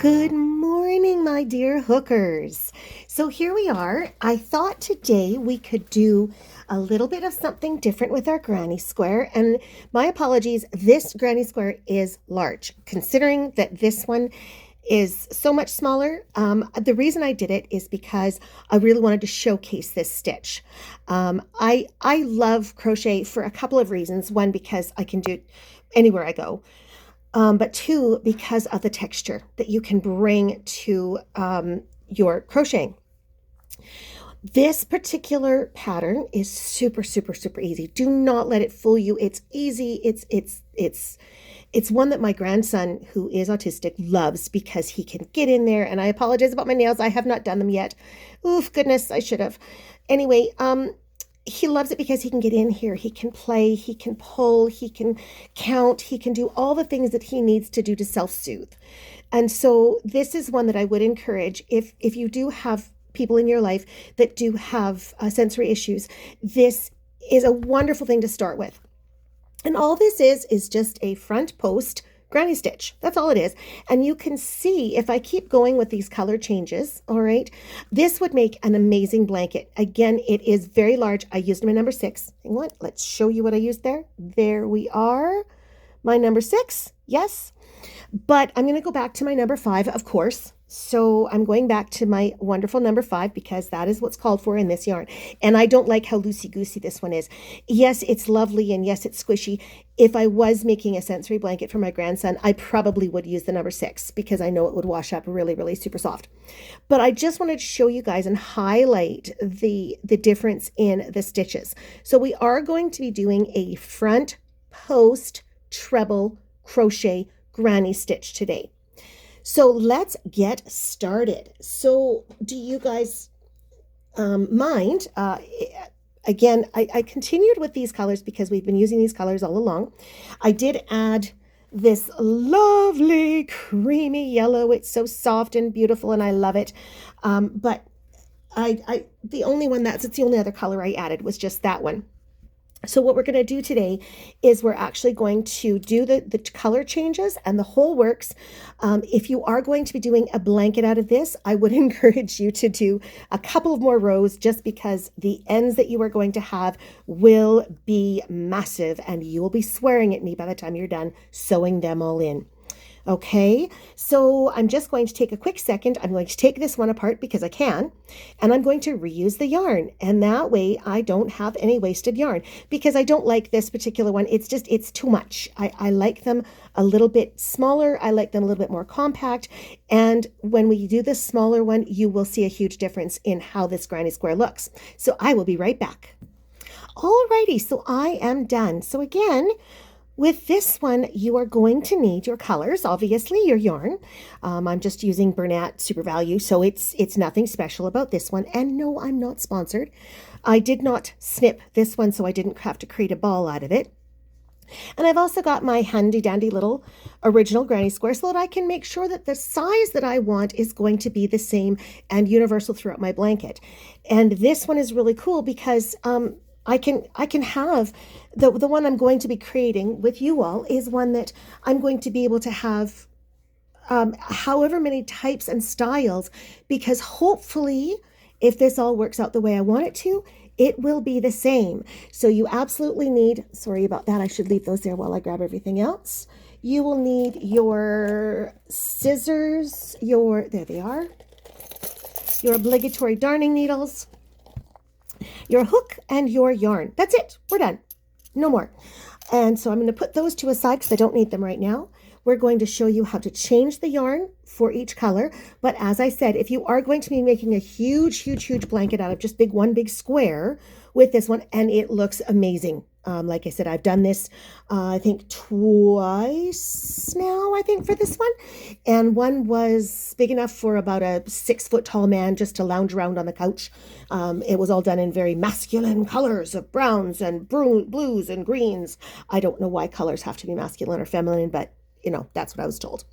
Good morning, my dear hookers. So here we are. I thought today we could do a little bit of something different with our granny square. And my apologies, this granny square is large, considering that this one is so much smaller. The reason I did it is because I really wanted to showcase this stitch. I love crochet for a couple of reasons. One, because I can do it anywhere I go. But two, because of the texture that you can bring to your crocheting. This particular pattern is super, super, super easy. Do not let it fool you. It's easy. It's one that my grandson, who is autistic, loves because he can get in there. And I apologize about my nails. I have not done them yet. Oof, goodness, I should have. Anyway, he loves it because he can get in here. He can play, he can pull, he can count, he can do all the things that he needs to do to self-soothe. And so this is one that I would encourage if you do have people in your life that do have sensory issues. This is a wonderful thing to start with. And all this is just a front post granny stitch. That's all it is. And you can see if I keep going with these color changes, all right, this would make an amazing blanket. Again, it is very large. I used my number 6. Hang on, let's show you what I used there. There we are. My number 6, yes. But I'm going to go back to my number 5, of course. So I'm going back to my wonderful number 5 because that is what's called for in this yarn. And I don't like how loosey-goosey this one is. Yes, it's lovely and yes, it's squishy. If I was making a sensory blanket for my grandson, I probably would use the number 6 because I know it would wash up really, really super soft. But I just wanted to show you guys and highlight the difference in the stitches. So we are going to be doing a front post treble crochet granny stitch today. So let's get started. So do you guys mind? Again, I continued with these colors because we've been using these colors all along. I did add this lovely creamy yellow. It's so soft and beautiful and I love it. But the only other color I added was just that one. So what we're going to do today is we're actually going to do the color changes and the whole works. If you are going to be doing a blanket out of this, I would encourage you to do a couple of more rows just because the ends that you are going to have will be massive and you will be swearing at me by the time you're done sewing them all in. Okay, so I'm just going to take a quick second. I'm going to take this one apart because I can, and I'm going to reuse the yarn. And that way I don't have any wasted yarn because I don't like this particular one. It's too much. I like them a little bit smaller. I like them a little bit more compact. And when we do this smaller one, you will see a huge difference in how this granny square looks. So I will be right back. Alrighty, so I am done. So again, with this one, you are going to need your colors, obviously your yarn. I'm just using Bernat Super Value, so it's nothing special about this one. And no, I'm not sponsored. I did not snip this one, so I didn't have to create a ball out of it. And I've also got my handy dandy little original granny square so that I can make sure that the size that I want is going to be the same and universal throughout my blanket. And this one is really cool because I can have the one I'm going to be creating with you all is one that I'm going to be able to have however many types and styles, because hopefully if this all works out the way I want it to, it will be the same. So you absolutely need, sorry about that, I should leave those there while I grab everything else. You will need your scissors, there they are, your obligatory darning needles, your hook, and your yarn. That's it. We're done. No more. And so I'm going to put those two aside because I don't need them right now. We're going to show you how to change the yarn for each color. But as I said, if you are going to be making a huge, huge, huge blanket out of just one big square with this one, and it looks amazing. Like I said, I've done this, I think twice now, I think, for this one. And one was big enough for about a 6-foot tall man just to lounge around on the couch. It was all done in very masculine colors of browns and blues and greens. I don't know why colors have to be masculine or feminine, but you know, that's what I was told.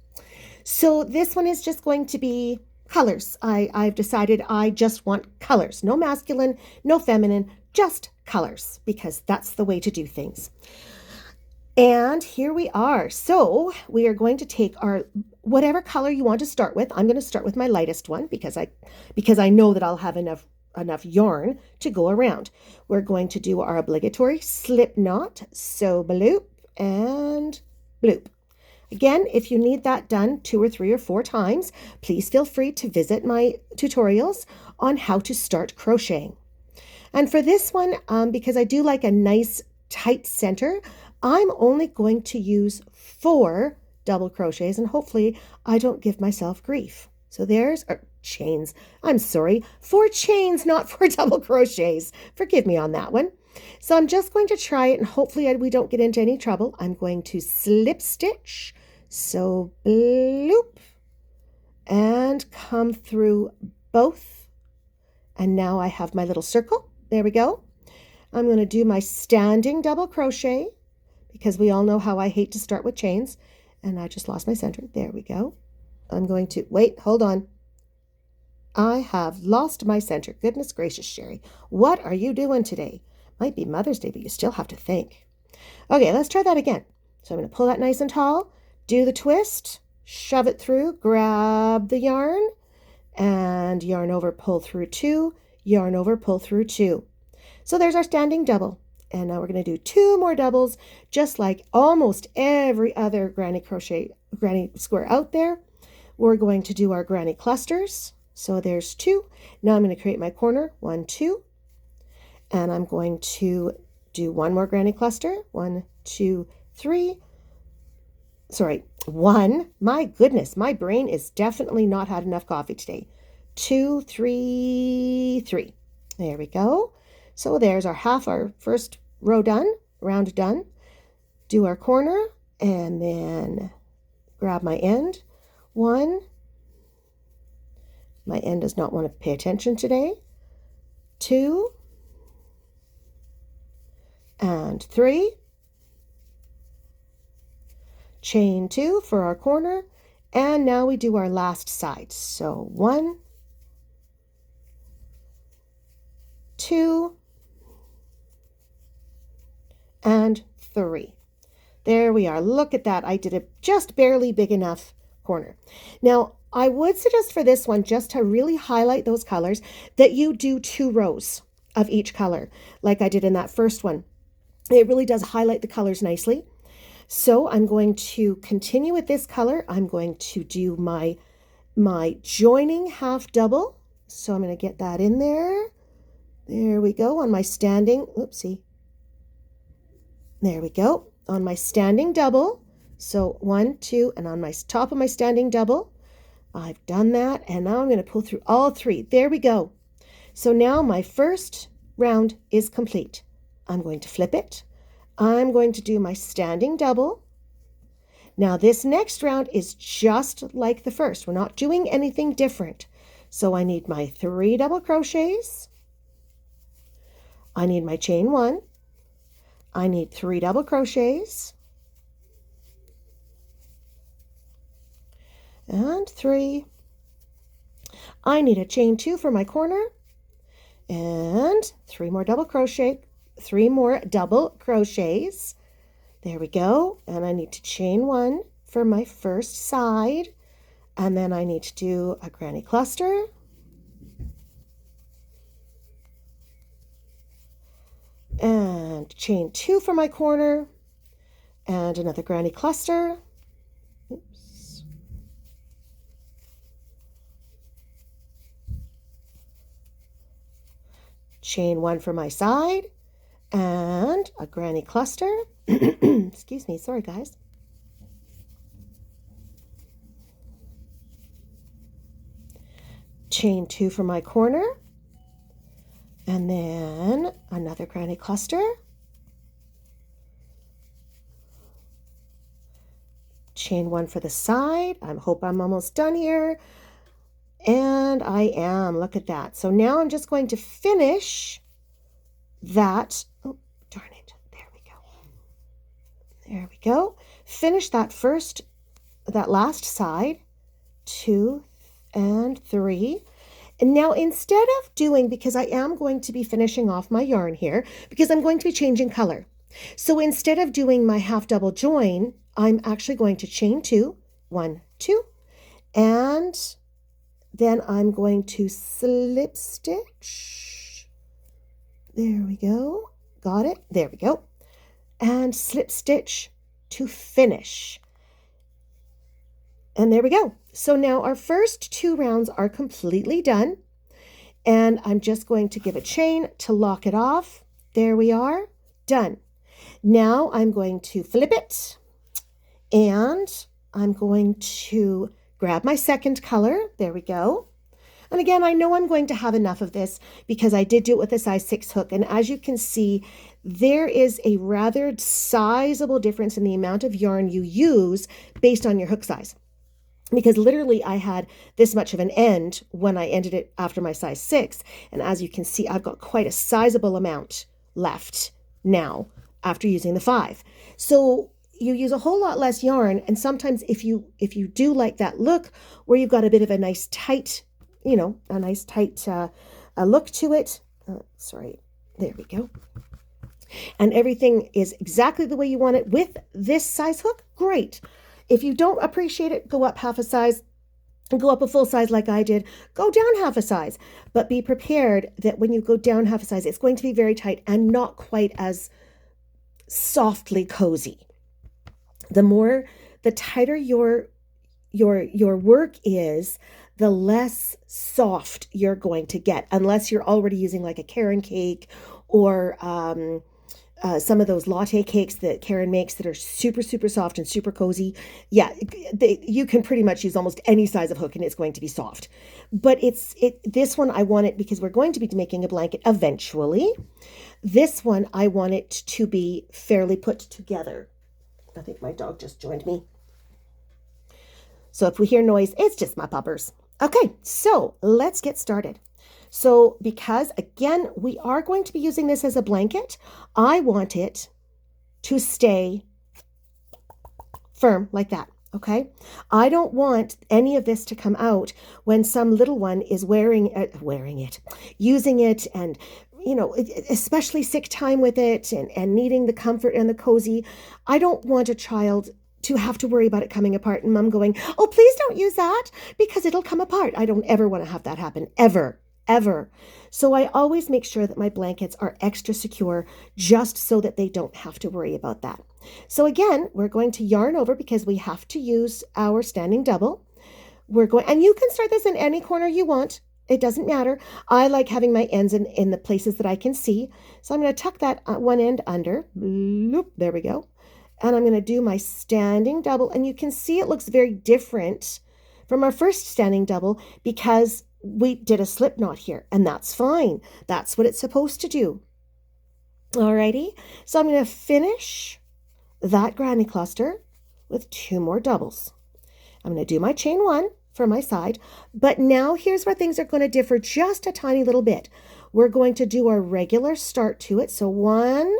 So this one is just going to be colors. I've decided I just want colors. No masculine, no feminine, just colors, because that's the way to do things. And here we are. So we are going to take our whatever color you want to start with. I'm going to start with my lightest one because I know that I'll have enough yarn to go around. We're going to do our obligatory slip knot, so bloop and bloop. Again, if you need that done 2 or 3 or 4 times, please feel free to visit my tutorials on how to start crocheting. And for this one, because I do like a nice tight center, I'm only going to use 4 double crochets, and hopefully I don't give myself grief. So there's chains. I'm sorry, 4 chains, not 4 double crochets. Forgive me on that one. So I'm just going to try it, and hopefully we don't get into any trouble. I'm going to slip stitch, so bloop, and come through both. And now I have my little circle. There we go. I'm going to do my standing double crochet because we all know how I hate to start with chains. And I just lost my center. There we go. I'm going to, wait, hold on. I have lost my center. Goodness gracious, Sherry. What are you doing today? Might be Mother's Day, but you still have to think. Okay, let's try that again. So I'm going to pull that nice and tall, do the twist, shove it through, grab the yarn, and yarn over, pull through 2, yarn over, pull through 2. So there's our standing double. And now we're going to do 2 more doubles, just like almost every other granny square out there. We're going to do our granny clusters. So there's 2. Now I'm going to create my corner, 1, 2. And I'm going to do 1 more granny cluster, 1, 2, 3. Sorry, 1. My goodness, my brain is definitely not had enough coffee today. 2, 3, 3. There we go. So there's our first row done, round done. Do our corner and then grab my end. 1. My end does not want to pay attention today. 2 and 3. Chain 2 for our corner. And now we do our last side. So 1, 2, and 3. There we are. Look at that. I did a just barely big enough corner. Now, I would suggest for this one, just to really highlight those colors, that you do 2 rows of each color, like I did in that first one. It really does highlight the colors nicely. So I'm going to continue with this color. I'm going to do my joining half double. So I'm going to get that in there. There we go on my standing, oopsie. There we go on my standing double. So 1, 2, and on my top of my standing double, I've done that. And now I'm going to pull through all 3. There we go. So now my first round is complete. I'm going to flip it. I'm going to do my standing double. Now this next round is just like the first. We're not doing anything different. So I need my 3 double crochets. I need my chain 1. I need 3 double crochets. And 3. I need a chain 2 for my corner. And 3 more double crochets. There we go. And I need to chain 1 for my first side. And then I need to do a granny cluster. And chain 2 for my corner. And another granny cluster. Oops. Chain 1 for my side. And a granny cluster. Excuse me, sorry guys. Chain 2 for my corner. And then another granny cluster. Chain 1 for the side. I hope I'm almost done here. And I am, look at that. So now I'm just going to finish that. Oh, darn it. There we go. There we go. Finish that last side. 2 and 3. And now instead of doing, because I am going to be finishing off my yarn here, because I'm going to be changing color. So instead of doing my half double join, I'm actually going to chain 2, 1, 2, And then I'm going to slip stitch. There we go. Got it. There we go. And slip stitch to finish. And there we go. So now our first 2 rounds are completely done. And I'm just going to give a chain to lock it off. There we are. Done. Now I'm going to flip it. And I'm going to grab my second color. There we go. And again, I know I'm going to have enough of this because I did do it with a size 6 hook. And as you can see, there is a rather sizable difference in the amount of yarn you use based on your hook size. Because literally I had this much of an end when I ended it after my size 6. And as you can see, I've got quite a sizable amount left now after using the 5. So you use a whole lot less yarn. And sometimes if you do like that look where you've got a bit of a nice tight, a nice tight look to it. Sorry, there we go. And everything is exactly the way you want it with this size hook. Great. If you don't appreciate it, go up half a size and go up a full size like I did. Go down half a size, but be prepared that when you go down half a size, it's going to be very tight and not quite as softly cozy. The tighter your work is, the less soft you're going to get, unless you're already using like a Caron cake or some of those latte cakes that Caron makes that are super, super soft and super cozy. Yeah, you can pretty much use almost any size of hook and it's going to be soft. But this one, I want it because we're going to be making a blanket eventually. This one, I want it to be fairly put together. I think my dog just joined me. So if we hear noise, it's just my puppers. Okay, so let's get started. So because, again, we are going to be using this as a blanket, I want it to stay firm like that, okay? I don't want any of this to come out when some little one is wearing it, using it, and, especially sick time with it and needing the comfort and the cozy. I don't want a child to have to worry about it coming apart and mom going, oh, please don't use that because it'll come apart. I don't ever want to have that happen, ever. So I always make sure that my blankets are extra secure just so that they don't have to worry about that. So again, we're going to yarn over because we have to use our standing double. And you can start this in any corner you want. It doesn't matter. I like having my ends in the places that I can see. So I'm going to tuck that one end under. Loop, there we go. And I'm going to do my standing double. And you can see it looks very different from our first standing double because we did a slip knot here, and that's fine. That's what it's supposed to do. Alrighty, so I'm going to finish that granny cluster with 2 more doubles. I'm going to do my chain 1 for my side, but now here's where things are going to differ just a tiny little bit. We're going to do our regular start to it, so 1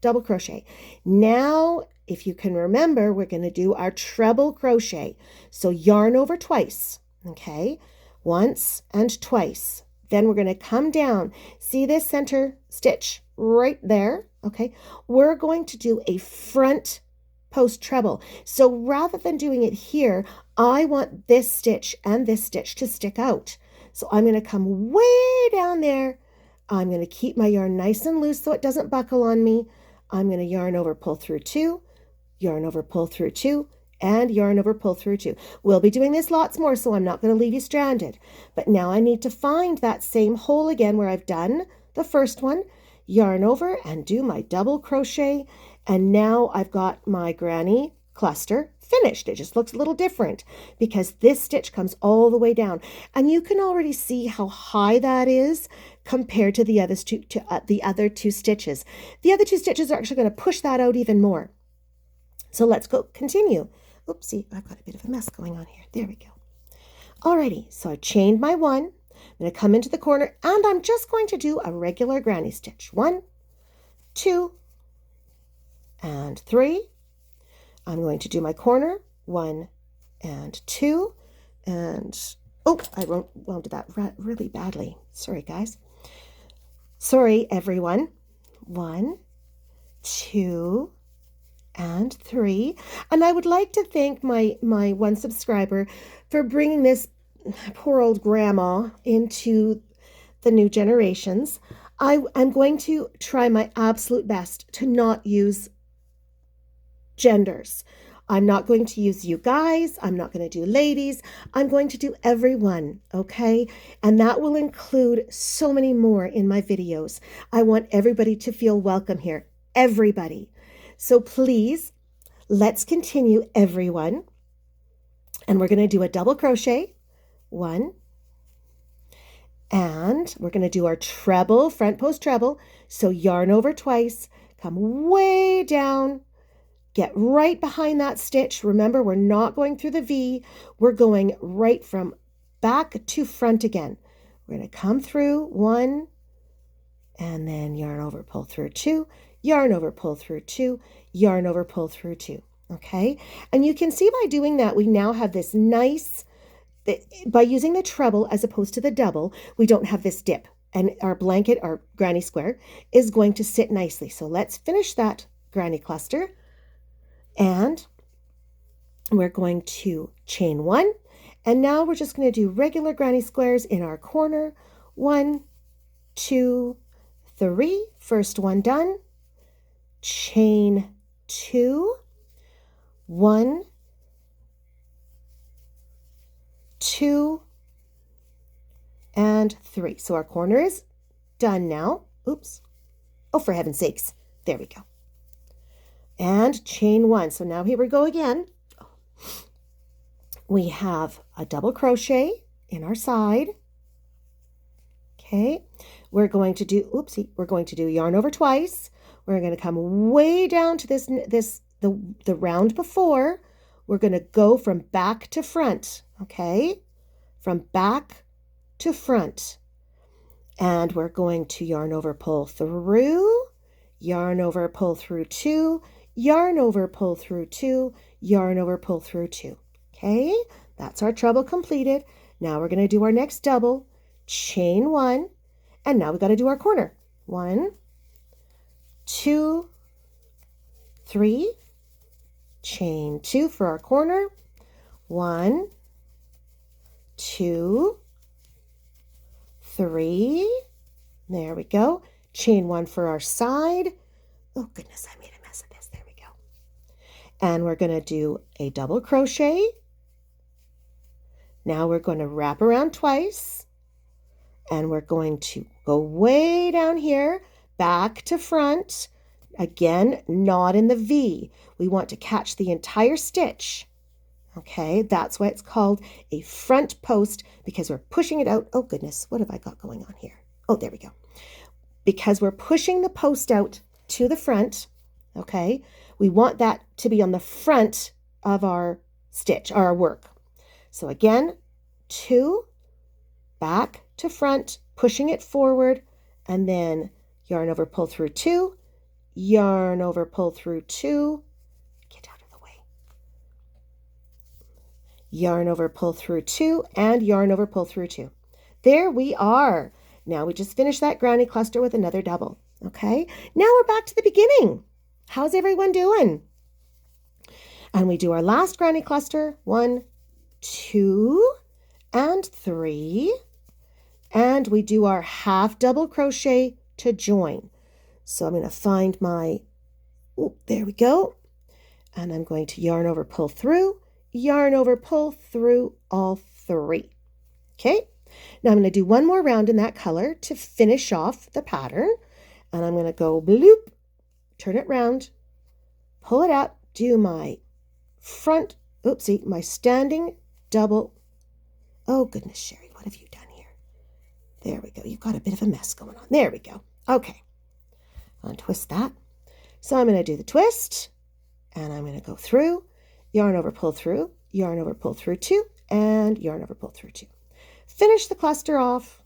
double crochet. Now, if you can remember, we're going to do our treble crochet, so yarn over twice, okay? Once and twice. Then we're going to come down. See this center stitch right there? Okay. We're going to do a front post treble. So rather than doing it here, I want this stitch and this stitch to stick out. So I'm going to come way down there. I'm going to keep my yarn nice and loose so it doesn't buckle on me. I'm going to yarn over, pull through 2, yarn over, pull through 2, and yarn over, pull through 2. We'll be doing this lots more, so I'm not going to leave you stranded. But now I need to find that same hole again where I've done the first one, yarn over and do my double crochet. And now I've got my granny cluster finished. It just looks a little different because this stitch comes all the way down. And you can already see how high that is compared to the other two stitches. The other 2 stitches are actually going to push that out even more. So let's go continue. Oopsie, I've got a bit of a mess going on here. There we go. Alrighty, so I chained my 1. I'm going to come into the corner and I'm just going to do a regular granny stitch. 1, 2, and 3. I'm going to do my corner, 1 and 2. And, oh, I wound that really badly. Sorry, guys. Sorry, everyone. 1, 2, and 3. And I would like to thank my one subscriber for bringing this poor old grandma into the new generations. I'm going to try my absolute best to not use genders. I'm not going to use you guys. I'm not going to do ladies. I'm going to do everyone, okay? And that will include so many more in my videos. I want everybody to feel welcome here. Everybody. So please, let's continue, everyone. And we're going to do a double crochet. 1. And we're going to do our treble, front post treble. So yarn over twice, come way down, get right behind that stitch. Remember, we're not going through the V. We're going right from back to front again. We're going to come through 1, and then yarn over, pull through 2, yarn over, pull through 2, yarn over, pull through 2. Okay? And you can see by doing that, we now have this nice, by using the treble as opposed to the double, we don't have this dip. And our blanket, our granny square, is going to sit nicely. So let's finish that granny cluster. And we're going to chain 1. And now we're just going to do regular granny squares in our corner. 1, 2, 3. First one done. Chain 2. 1, 2, and 3. So our corner is done now. Oops. Oh, for heaven's sakes. There we go. And chain 1. So now here we go again. We have a double crochet in our side. Okay. We're going to do, oopsie, we're going to do yarn over twice. We're going to come way down to the round before. We're going to go from back to front. Okay. From back to front. And we're going to yarn over, pull through, yarn over, pull through 2, yarn over, pull through 2, yarn over, pull through 2. Okay, that's our treble completed. Now we're going to do our next double, chain 1, and now we got to do our corner. 1, 2, 3, chain 2 for our corner. 1, 2, 3. There we go. Chain 1 for our side. Oh goodness, I made a mess of this. There we go. And we're going to do a double crochet. Now we're going to wrap around twice. And we're going to go way down here, back to front. Again, not in the V. We want to catch the entire stitch. Okay, that's why it's called a front post, because we're pushing it out. Oh goodness, what have I got going on here? Oh, there we go. Because we're pushing the post out to the front, okay, we want that to be on the front of our stitch, our work. So again, 2, back to front, pushing it forward, and then yarn over, pull through 2, yarn over, pull through 2, get out of the way, yarn over, pull through 2, and yarn over, pull through 2. There we are. Now we just finished that granny cluster with another double. Okay, now we're back to the beginning. How's everyone doing? And we do our last granny cluster, 1, 2, and 3. And we do our half double crochet to join. So I'm going to find my, oh, there we go. And I'm going to yarn over, pull through, yarn over, pull through all 3. Okay. Now I'm going to do one more round in that color to finish off the pattern. And I'm going to go bloop, turn it round, pull it up, do my front, oopsie, my standing double. Oh goodness, Sherry, what have you done here? There we go. You've got a bit of a mess going on. There we go. Okay. Untwist that. So I'm going to do the twist, and I'm going to go through, yarn over, pull through, yarn over, pull through 2, and yarn over, pull through 2. Finish the cluster off.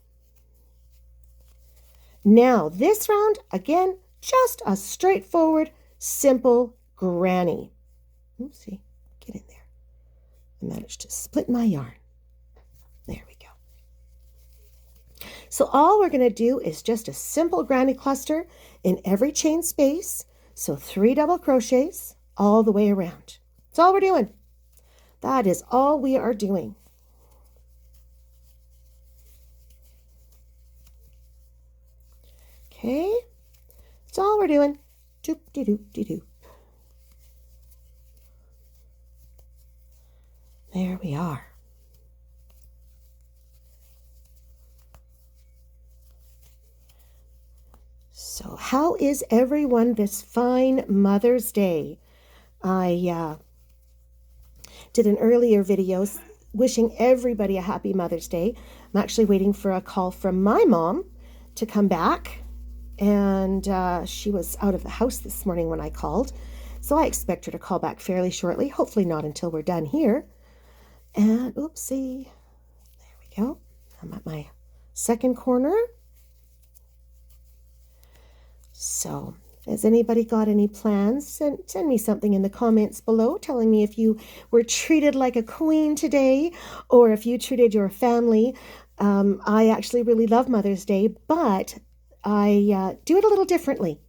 Now this round, again, just a straightforward, simple granny. Oopsie, get in there. I managed to split my yarn. There we go. So all we're going to do is just a simple granny cluster in every chain space. So 3 double crochets all the way around. That's all we're doing. That is all we are doing. Okay, that's all we're doing. Doop-de-doop-de-doop. There we are. So how is everyone this fine Mother's Day? I did an earlier video wishing everybody a happy Mother's Day. I'm actually waiting for a call from my mom to come back, and she was out of the house this morning when I called, so I expect her to call back fairly shortly, hopefully not until we're done here. And oopsie, there we go. I'm at my second corner. So, has anybody got any plans? Send me something in the comments below telling me if you were treated like a queen today or if you treated your family. I actually really love Mother's Day, but I do it a little differently.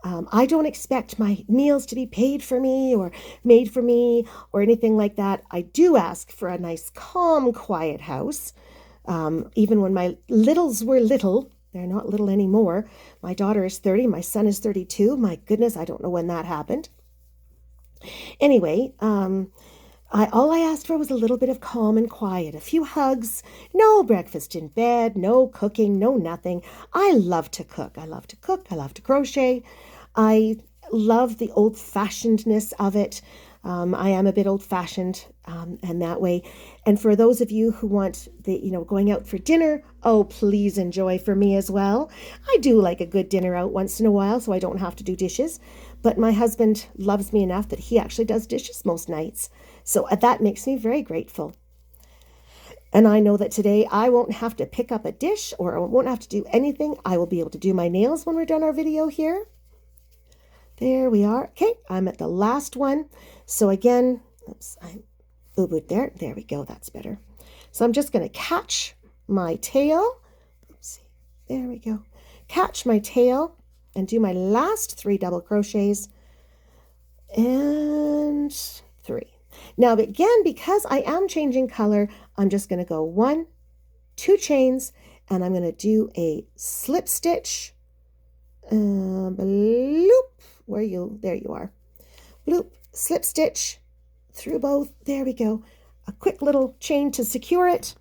I don't expect my meals to be paid for me or made for me or anything like that. I do ask for a nice, calm, quiet house. Even when my littles were little, they're not little anymore. My daughter is 30. My son is 32. My goodness, I don't know when that happened. Anyway, all I asked for was a little bit of calm and quiet, a few hugs, no breakfast in bed, no cooking, no nothing. I love to cook. I love to cook. I love to crochet. I love the old-fashionedness of it. I am a bit old-fashioned and that way. And for those of you who want going out for dinner, oh, please enjoy for me as well. I do like a good dinner out once in a while, so I don't have to do dishes. But my husband loves me enough that he actually does dishes most nights. So that makes me very grateful. And I know that today I won't have to pick up a dish or I won't have to do anything. I will be able to do my nails when we're done our video here. There we are. Okay, I'm at the last one. So again, oops, I boo-booed there. There we go. That's better. So I'm just going to catch my tail. Oopsie. There we go. Catch my tail and do my last 3 double crochets and 3. Now again, because I am changing color, I'm just going to go 1, 2 chains, and I'm going to do a slip stitch. Bloop. There you are. Bloop, slip stitch through both. There we go. A quick little chain to secure it.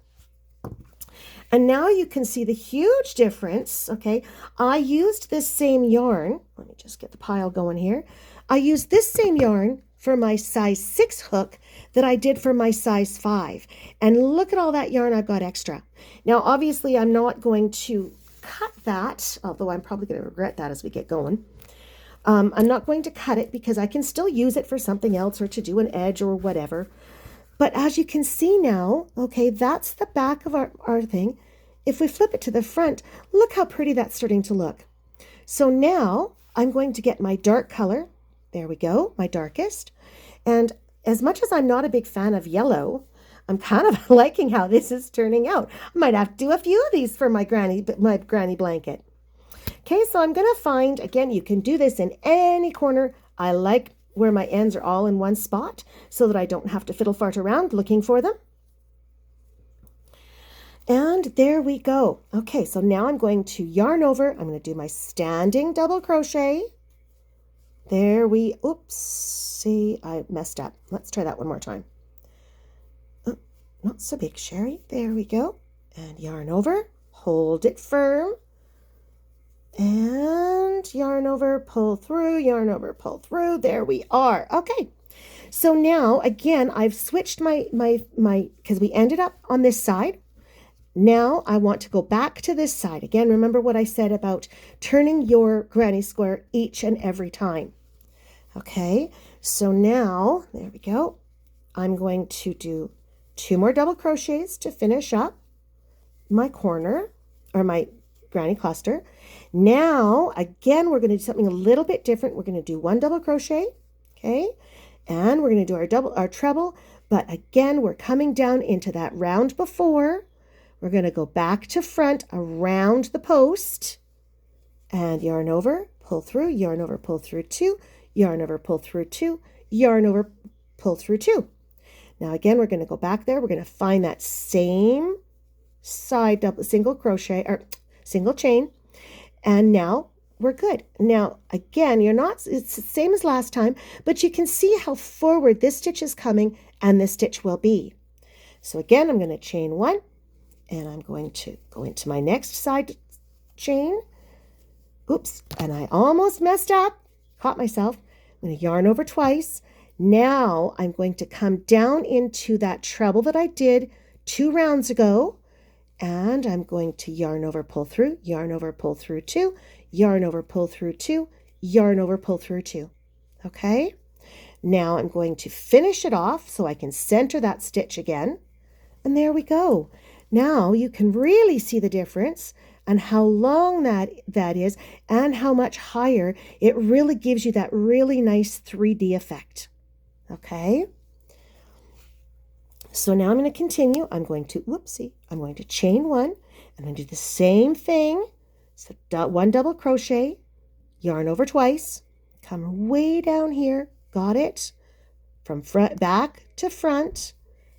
And now you can see the huge difference. Okay, I used this same yarn. Let me just get the pile going here. I used this same yarn for my size 6 hook that I did for my size 5. And look at all that yarn I've got extra. Now, obviously, I'm not going to cut that, although I'm probably going to regret that as we get going. I'm not going to cut it because I can still use it for something else or to do an edge or whatever. But as you can see now, okay, that's the back of our thing. If we flip it to the front, look how pretty that's starting to look. So now I'm going to get my dark color. There we go, my darkest. And as much as I'm not a big fan of yellow, I'm kind of liking how this is turning out. I might have to do a few of these for my granny blanket. Okay, so I'm going to find, again, you can do this in any corner. I like where my ends are all in one spot so that I don't have to fiddle fart around looking for them. And there we go. Okay, so now I'm going to yarn over. I'm going to do my standing double crochet. Oops, see, I messed up. Let's try that one more time. Oh, not so big, Sherry. There we go. And yarn over, hold it firm. And yarn over, pull through, yarn over, pull through. There we are. Okay. So now, again, I've switched my because we ended up on this side. Now I want to go back to this side. Again, remember what I said about turning your granny square each and every time. Okay. So now, there we go. I'm going to do 2 more double crochets to finish up my corner or my granny cluster. Now, again, we're going to do something a little bit different. We're going to do 1 double crochet, okay? And we're going to do our treble, but again, we're coming down into that round before. We're going to go back to front around the post and yarn over, pull through, yarn over, pull through 2, yarn over, pull through 2, yarn over, pull through 2. Now again, we're going to go back there. We're going to find that same side double single crochet or single chain, and now we're good. Now again, it's the same as last time, but you can see how forward this stitch is coming and this stitch will be. So again, I'm going to chain 1, and I'm going to go into my next side chain. Oops, and I almost messed up, caught myself. I'm going to yarn over twice. Now I'm going to come down into that treble that I did 2 rounds ago, and I'm going to yarn over, pull through, yarn over, pull through 2, yarn over, pull through 2, yarn over, pull through 2. Okay, now I'm going to finish it off so I can center that stitch again, and there we go. Now you can really see the difference and how long that is and how much higher. It really gives you that really nice 3D effect. Okay, so now I'm going to continue. I'm going to chain 1. I'm going to do the same thing. So 1 double crochet, yarn over twice, come way down here, got it, from front back to front.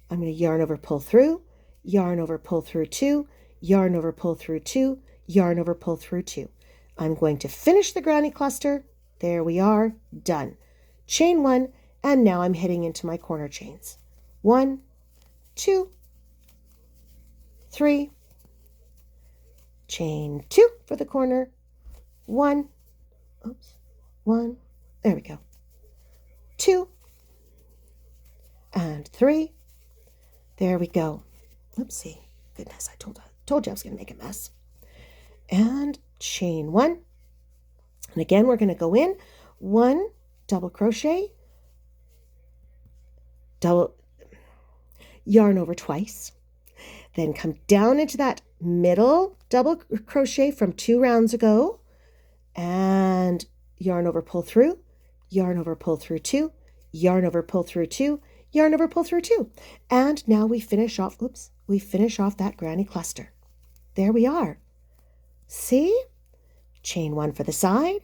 I'm going to yarn over, pull through, yarn over, pull through 2, yarn over, pull through 2, yarn over, pull through 2. I'm going to finish the granny cluster. There we are, done. Chain 1, and now I'm heading into my corner chains. 1, 2, 3, chain 2 for the corner, 1, 1, there we go, 2, and 3, there we go. Oopsie, goodness, I told you I was going to make a mess. And chain 1, and again we're going to go in 1 double crochet, yarn over twice, then come down into that middle double crochet from 2 rounds ago, and yarn over, pull through, yarn over, pull through 2, yarn over, pull through 2, yarn over, pull through 2, and now we finish off that granny cluster. There we are. See, chain 1 for the side,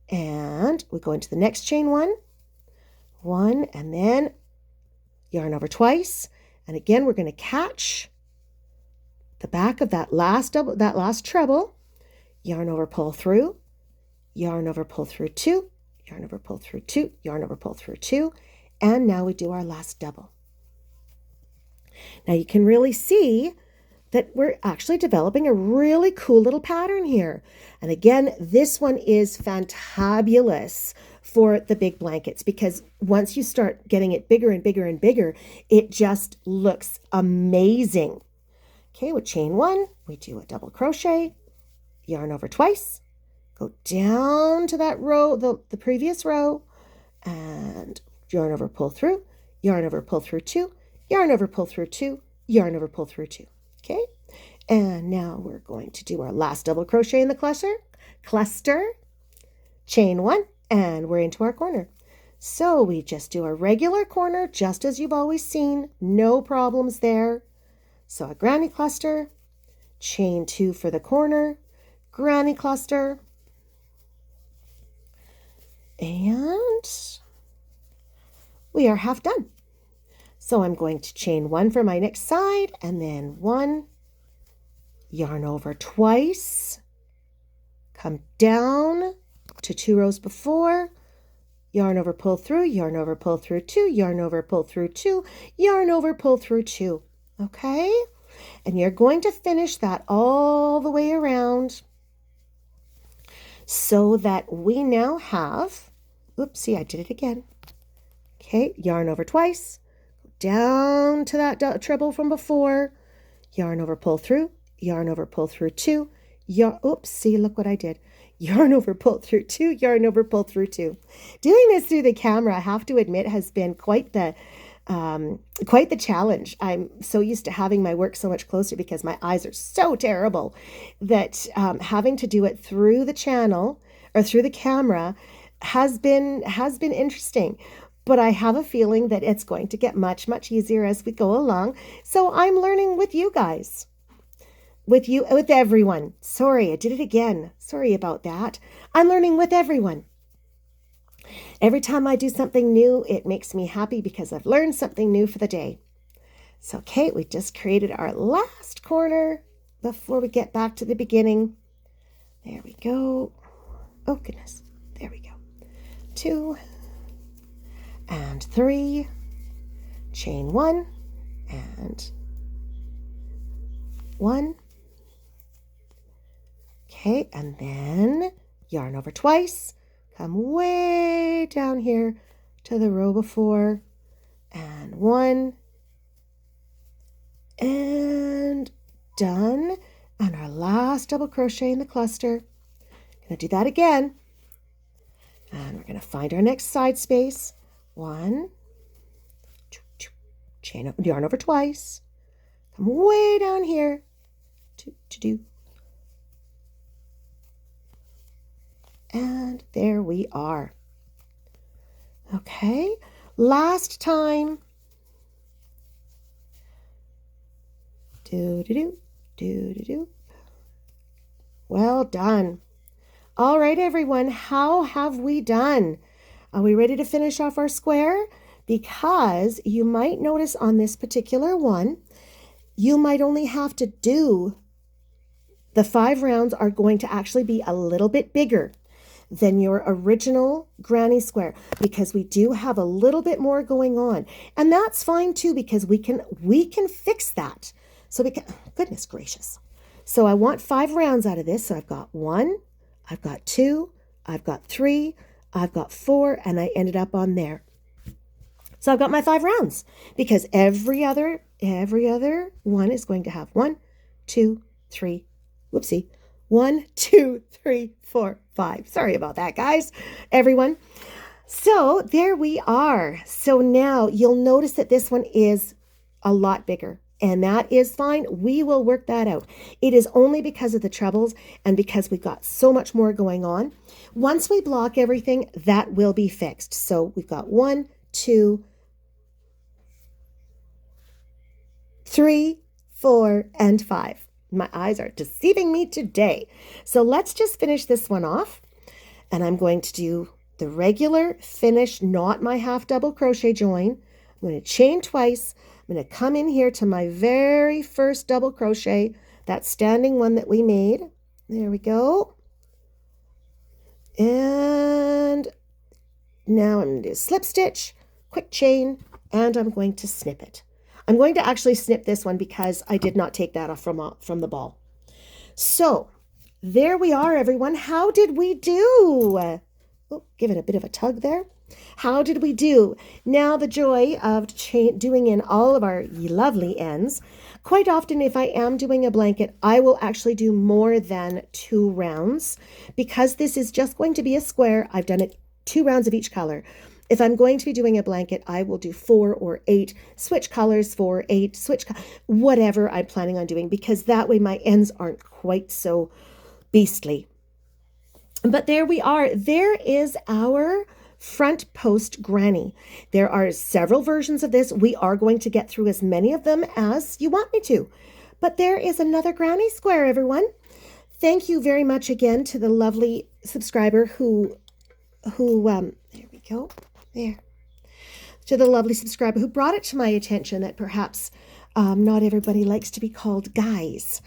and we go into the next chain 1, and then yarn over twice, and again we're going to catch the back of that last treble, yarn over, pull through, yarn over, pull through 2, yarn over, pull through 2, yarn over, pull through 2, and now we do our last double. Now you can really see that we're actually developing a really cool little pattern here. And again, this one is fantabulous for the big blankets, because once you start getting it bigger and bigger and bigger, it just looks amazing. Okay, with chain 1, we do a double crochet, yarn over twice, go down to that row, the previous row, and yarn over, pull through, yarn over, pull through 2, yarn over, pull through 2, yarn over, pull through 2. Okay, and now we're going to do our last double crochet in the cluster, chain 1, and we're into our corner. So we just do a regular corner, just as you've always seen, no problems there. So a granny cluster, chain 2 for the corner, granny cluster, and we are half done. So I'm going to chain 1 for my next side, and then 1, yarn over twice, come down to 2 rows before, yarn over, pull through, yarn over, pull through 2, yarn over, pull through 2, yarn over, pull through 2. Okay, and you're going to finish that all the way around so that we now have, oopsie, I did it again. Okay, yarn over twice, down to that treble from before, yarn over, pull through, yarn over, pull through 2, oopsie, look what I did. Yarn over, pull through 2, yarn over, pull through 2. Doing this through the camera, I have to admit, has been quite the challenge. I'm so used to having my work so much closer because my eyes are so terrible that having to do it through the channel or through the camera has been interesting. But I have a feeling that it's going to get much, much easier as we go along. So I'm learning with you guys, with everyone. Sorry, I did it again. Sorry about that. I'm learning with everyone. Every time I do something new, it makes me happy because I've learned something new for the day. So, okay, we just created our last corner before we get back to the beginning. There we go. Oh, goodness. There we go. 2 and 3. Chain 1 and 1. Okay, and then yarn over twice. Come way down here to the row before. And 1. And done. And our last double crochet in the cluster. Gonna do that again. And we're gonna find our next side space. 1, chain yarn over twice. Come way down here to do. And there we are. Okay, last time. Do. Well done. All right, everyone, how have we done? Are we ready to finish off our square? Because you might notice on this particular one, you might only have to do, the 5 rounds are going to actually be a little bit bigger than your original granny square because we do have a little bit more going on. And that's fine too because we can fix that. So we can, goodness gracious. So I want 5 rounds out of this. So I've got 1, I've got 2, I've got 3, I've got 4, and I ended up on there. So I've got my 5 rounds because every other one is going to have 1, 2, 3, whoopsie, 1, 2, 3, 4, 5. Sorry about that, guys, everyone. So there we are. So now you'll notice that this one is a lot bigger. And that is fine. We will work that out. It is only because of the trebles and because we've got so much more going on. Once we block everything, that will be fixed. So we've got 1, 2, 3, 4, and 5. My eyes are deceiving me today. So let's just finish this one off. And I'm going to do the regular finish, not my half double crochet join. I'm going to chain twice. I'm going to come in here to my very first double crochet, that standing one that we made. There we go. And now I'm going to do a slip stitch, quick chain, and I'm going to snip it. I'm going to actually snip this one because I did not take that off from the ball. So there we are, everyone. How did we do? Oh, give it a bit of a tug there. How did we do? Now the joy of doing in all of our lovely ends. Quite often if I am doing a blanket, I will actually do more than 2 rounds because this is just going to be a square. I've done it 2 rounds of each color. If I'm going to be doing a blanket, I will do 4 or 8, switch colors, 4, 8, whatever I'm planning on doing because that way my ends aren't quite so beastly. But there we are. There is our front post granny. There are several versions of this. We are going to get through as many of them as you want me to. But there is another granny square, everyone. Thank you very much again to the lovely subscriber who there we go. There. To the lovely subscriber who brought it to my attention that perhaps not everybody likes to be called guys.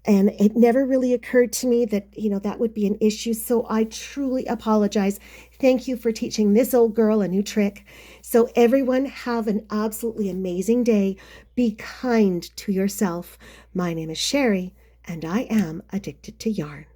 And it never really occurred to me that, that would be an issue. So I truly apologize. Thank you for teaching this old girl a new trick. So everyone have an absolutely amazing day. Be kind to yourself. My name is Sherry, and I am addicted to yarn.